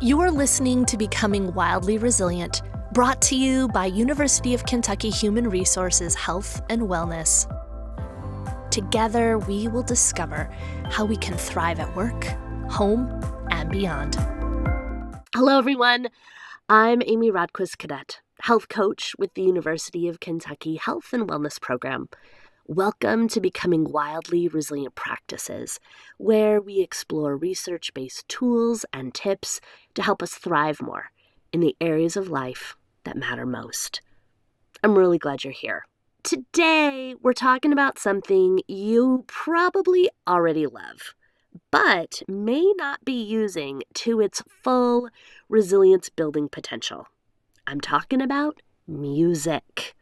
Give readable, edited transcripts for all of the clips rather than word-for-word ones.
You are listening to Becoming Wildly Resilient, brought to you by University of Kentucky Human Resources Health and Wellness. Together, we will discover how we can thrive at work, home, and beyond. Hello, everyone. I'm Amy Rodquist-Kodet, health coach with the University of Kentucky Health and Wellness Program. Welcome to Becoming Wildly Resilient Practices, where we explore research-based tools and tips to help us thrive more in the areas of life that matter most. I'm really glad you're here. Today, we're talking about something you probably already love, but may not be using to its full resilience-building potential. I'm talking about music.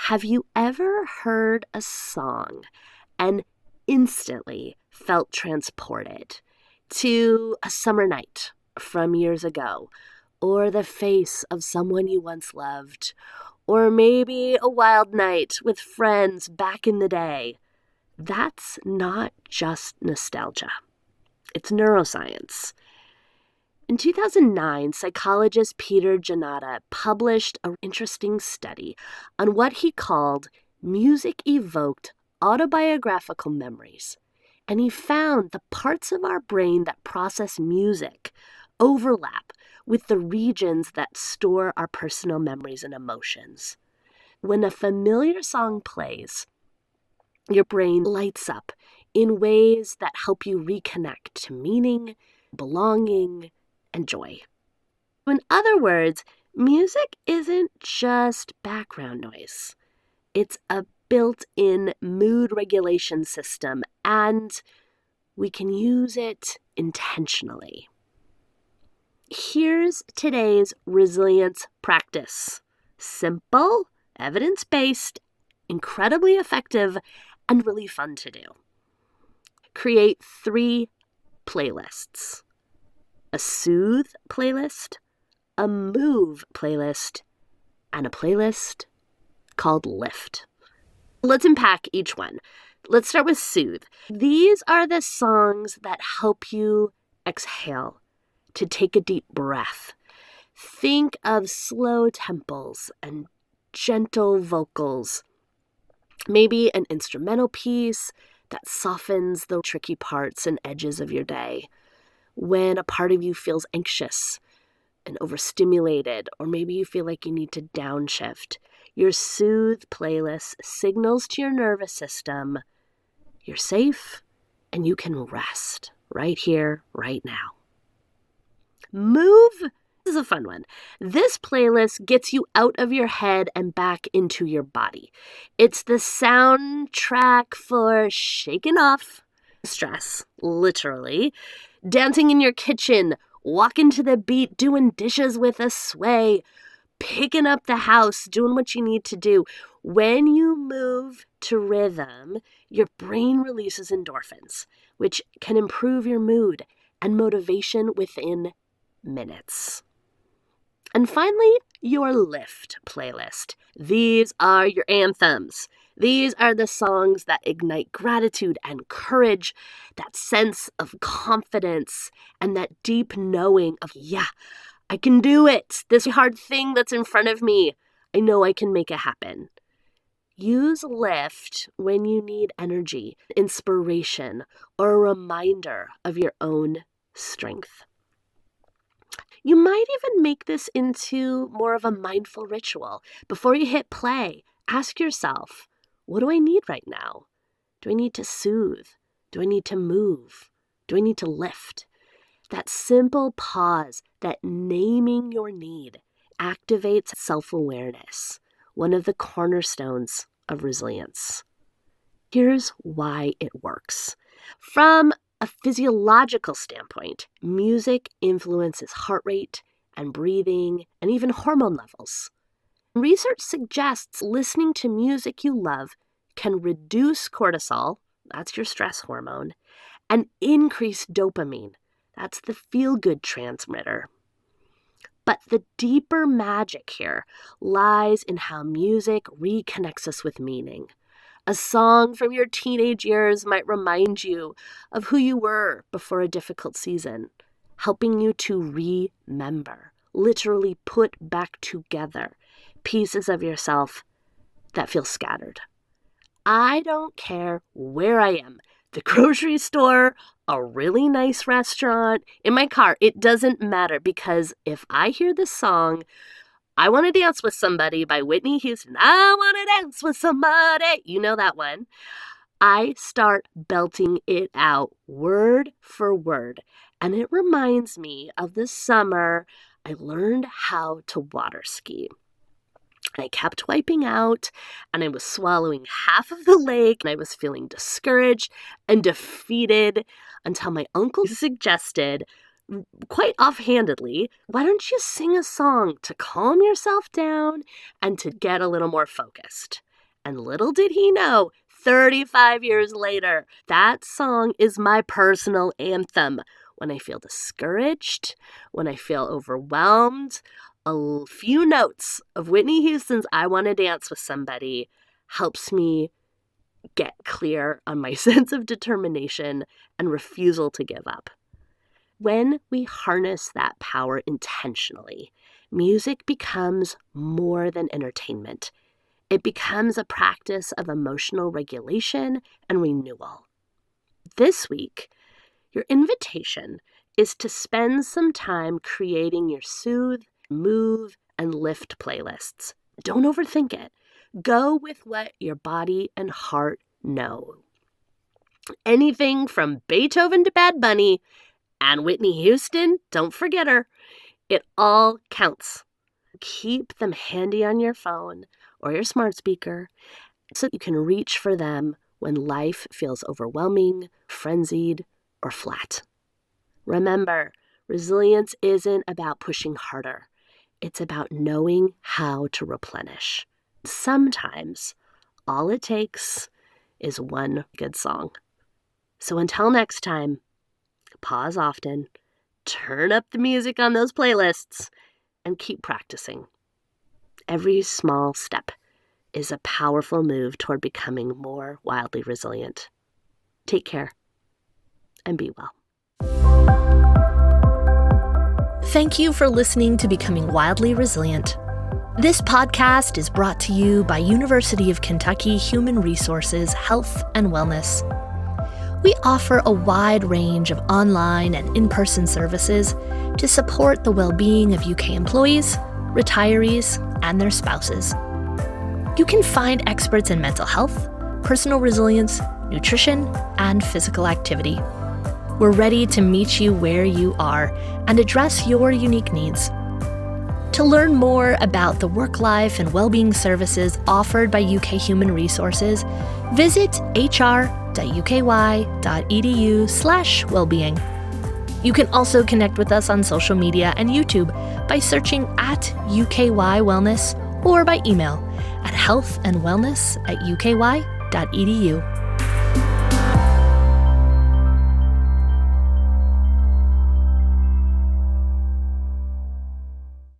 Have you ever heard a song and instantly felt transported to a summer night from years ago, or the face of someone you once loved, or maybe a wild night with friends back in the day? That's not just nostalgia. It's neuroscience. In 2009, psychologist Peter Janata published an interesting study on what he called music-evoked autobiographical memories. And he found the parts of our brain that process music overlap with the regions that store our personal memories and emotions. When a familiar song plays, your brain lights up in ways that help you reconnect to meaning, belonging, and joy. In other words, music isn't just background noise. It's a built-in mood regulation system, and we can use it intentionally. Here's today's resilience practice. Simple, evidence-based, incredibly effective, and really fun to do. Create 3 playlists. A soothe playlist, a move playlist, and a playlist called Lift. Let's unpack each one. Let's start with soothe. These are the songs that help you exhale, to take a deep breath. Think of slow tempos and gentle vocals. Maybe an instrumental piece that softens the tricky parts and edges of your day. When a part of you feels anxious and overstimulated, or maybe you feel like you need to downshift, your soothe playlist signals to your nervous system you're safe and you can rest right here, right now. Move is a fun one. This playlist gets you out of your head and back into your body. It's the soundtrack for shaking off stress, literally. Dancing in your kitchen, walking to the beat, doing dishes with a sway, picking up the house, doing what you need to do. When you move to rhythm, your brain releases endorphins, which can improve your mood and motivation within minutes. And finally, your Lift playlist. These are your anthems. These are the songs that ignite gratitude and courage, that sense of confidence, and that deep knowing of, yeah, I can do it. This hard thing that's in front of me, I know I can make it happen. Use Lift when you need energy, inspiration, or a reminder of your own strength. You might even make this into more of a mindful ritual. Before you hit play, ask yourself, what do I need right now? Do I need to soothe? Do I need to move? Do I need to lift? That simple pause, that naming your need, activates self-awareness, one of the cornerstones of resilience. Here's why it works. From a physiological standpoint, music influences heart rate and breathing and even hormone levels. Research suggests listening to music you love can reduce cortisol, that's your stress hormone, and increase dopamine, that's the feel-good transmitter. But the deeper magic here lies in how music reconnects us with meaning. A song from your teenage years might remind you of who you were before a difficult season, helping you to remember, literally put back together pieces of yourself that feel scattered. I don't care where I am, the grocery store, a really nice restaurant, in my car, it doesn't matter, because if I hear this song, I Want to Dance with Somebody by Whitney Houston, I want to dance with somebody, you know that one, I start belting it out word for word. And it reminds me of the summer I learned how to water ski. I kept wiping out, and I was swallowing half of the lake, and I was feeling discouraged and defeated until my uncle suggested, quite offhandedly, why don't you sing a song to calm yourself down and to get a little more focused? And little did he know, 35 years later, that song is my personal anthem. When I feel discouraged, when I feel overwhelmed, a few notes of Whitney Houston's I Want to Dance with Somebody helps me get clear on my sense of determination and refusal to give up. When we harness that power intentionally, music becomes more than entertainment. It becomes a practice of emotional regulation and renewal. This week, your invitation is to spend some time creating your soothe, move, and lift playlists. Don't overthink it. Go with what your body and heart know. Anything from Beethoven to Bad Bunny and Whitney Houston, don't forget her. It all counts. Keep them handy on your phone or your smart speaker so you can reach for them when life feels overwhelming, frenzied, or flat. Remember, resilience isn't about pushing harder. It's about knowing how to replenish. Sometimes all it takes is one good song. So until next time, pause often, turn up the music on those playlists, and keep practicing. Every small step is a powerful move toward becoming more wildly resilient. Take care and be well. Thank you for listening to Becoming Wildly Resilient. This podcast is brought to you by University of Kentucky Human Resources Health and Wellness. We offer a wide range of online and in-person services to support the well-being of UK employees, retirees, and their spouses. You can find experts in mental health, personal resilience, nutrition, and physical activity. We're ready to meet you where you are and address your unique needs. To learn more about the work-life and well-being services offered by UK Human Resources, visit hr.uky.edu/wellbeing. You can also connect with us on social media and YouTube by searching @UKY Wellness or by email at healthandwellness@uky.edu.